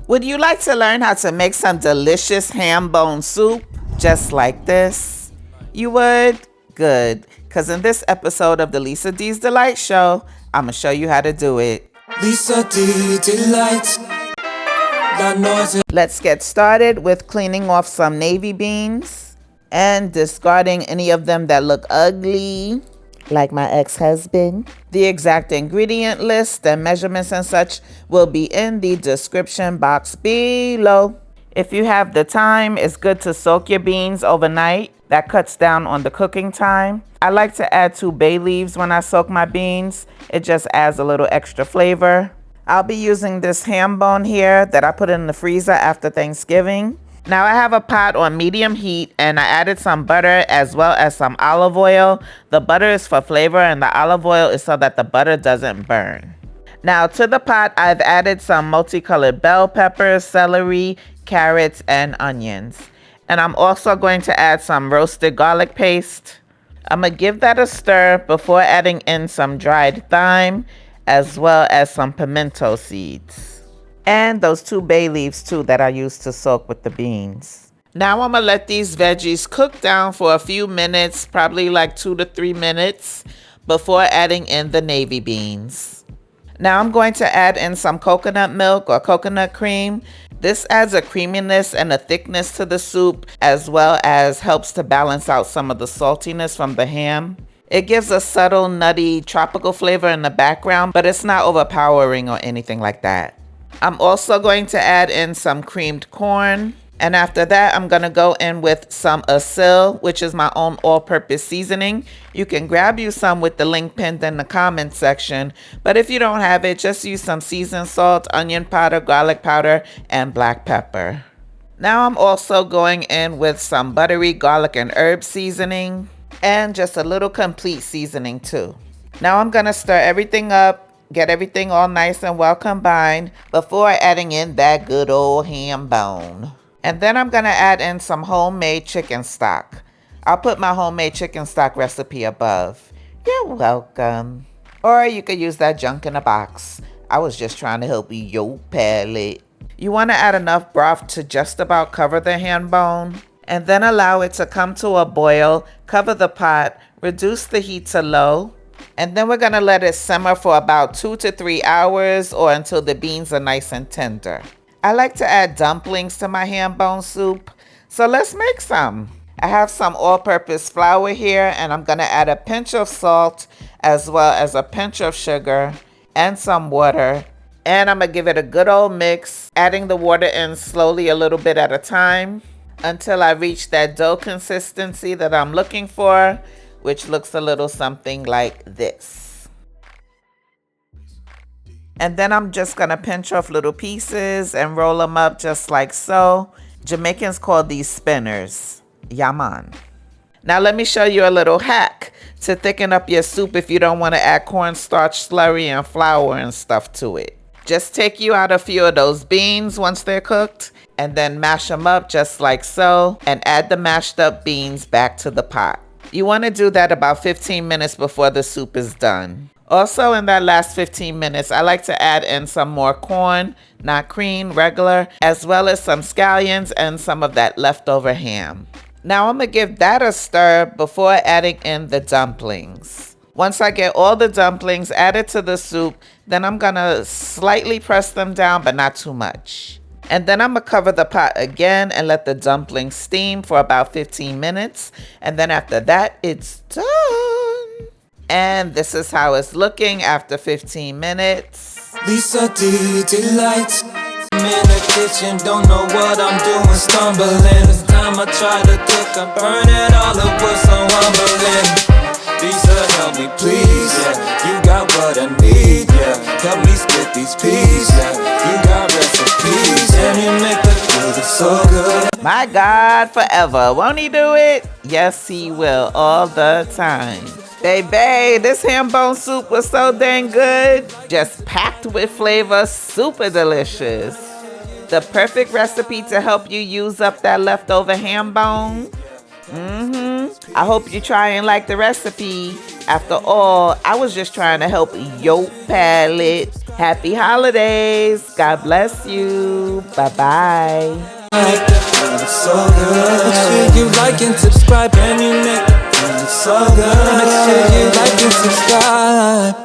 Would you like to learn how to make some delicious ham bone soup just like this? You would? Good, because in this episode of the Lisa D's Delight Show, I'm going to show you how to do it. Lisa D Delight. Let's get started with cleaning off some navy beans and discarding any of them that look ugly, like my ex-husband. The exact ingredient list and measurements and such will be in the description box below. If you have the time, it's good to soak your beans overnight. That cuts down on the cooking time. I like to add 2 bay leaves when I soak my beans. It just adds a little extra flavor. I'll be using this ham bone here that I put in the freezer after Thanksgiving. Now I have a pot on medium heat and I added some butter as well as some olive oil. The butter is for flavor and the olive oil is so that the butter doesn't burn. Now to the pot, I've added some multicolored bell peppers, celery, carrots, and onions. And I'm also going to add some roasted garlic paste. I'm going to give that a stir before adding in some dried thyme as well as some pimento seeds. And those 2 bay leaves too that I used to soak with the beans. Now I'm going to let these veggies cook down for a few minutes, probably like 2 to 3 minutes before adding in the navy beans. Now I'm going to add in some coconut milk or coconut cream. This adds a creaminess and a thickness to the soup as well as helps to balance out some of the saltiness from the ham. It gives a subtle, nutty, tropical flavor in the background, but it's not overpowering or anything like that. I'm also going to add in some creamed corn. And after that, I'm going to go in with some ASIL, which is my own all-purpose seasoning. You can grab you some with the link pinned in the comment section. But if you don't have it, just use some seasoned salt, onion powder, garlic powder, and black pepper. Now I'm also going in with some buttery garlic and herb seasoning. And just a little complete seasoning too. Now I'm going to stir everything up, get everything all nice and well combined before adding in that good old ham bone. And then I'm going to add in some homemade chicken stock. I'll put my homemade chicken stock recipe above. You're welcome. Or you could use that junk in a box. I was just trying to help you, your palate. You want to add enough broth to just about cover the ham bone. And then allow it to come to a boil, cover the pot, reduce the heat to low, and then we're going to let it simmer for about 2 to 3 hours or until the beans are nice and tender. I like to add dumplings to my ham bone soup, so let's make some. I have some all-purpose flour here and I'm going to add a pinch of salt as well as a pinch of sugar and some water. And I'm going to give it a good old mix, adding the water in slowly a little bit at a time, until I reach that dough consistency that I'm looking for, which looks a little something like this. And then I'm just going to pinch off little pieces and roll them up just like so. Jamaicans call these spinners. Yaman. Now let me show you a little hack to thicken up your soup if you don't want to add cornstarch slurry and flour and stuff to it. Just take you out a few of those beans once they're cooked and then mash them up just like so and add the mashed up beans back to the pot. You want to do that about 15 minutes before the soup is done. Also in that last 15 minutes, I like to add in some more corn, not cream, regular, as well as some scallions and some of that leftover ham. Now I'm going to give that a stir before adding in the dumplings. Once I get all the dumplings added to the soup, then I'm going to slightly press them down, but not too much. And then I'm going to cover the pot again and let the dumplings steam for about 15 minutes. And then after that, it's done. And this is how it's looking after 15 minutes. Lisa D Delight. I'm in the kitchen, don't know what I'm doing, stumbling. This time I try to cook, I burn it all up with some rumbling. Lisa, help me please, yeah. You got what I need, yeah. Help me split these peas, yeah. You got recipes, and you make the food so good. My God, forever. Won't he do it? Yes, he will, all the time. Baby, this ham bone soup was so dang good. Just packed with flavor, super delicious. The perfect recipe to help you use up that leftover ham bone. I hope you try and like the recipe. After all, I was just trying to help your palate. Happy holidays. God bless you. Bye-bye. So good. Make sure you like and subscribe and you make it so good. Make sure you like and subscribe.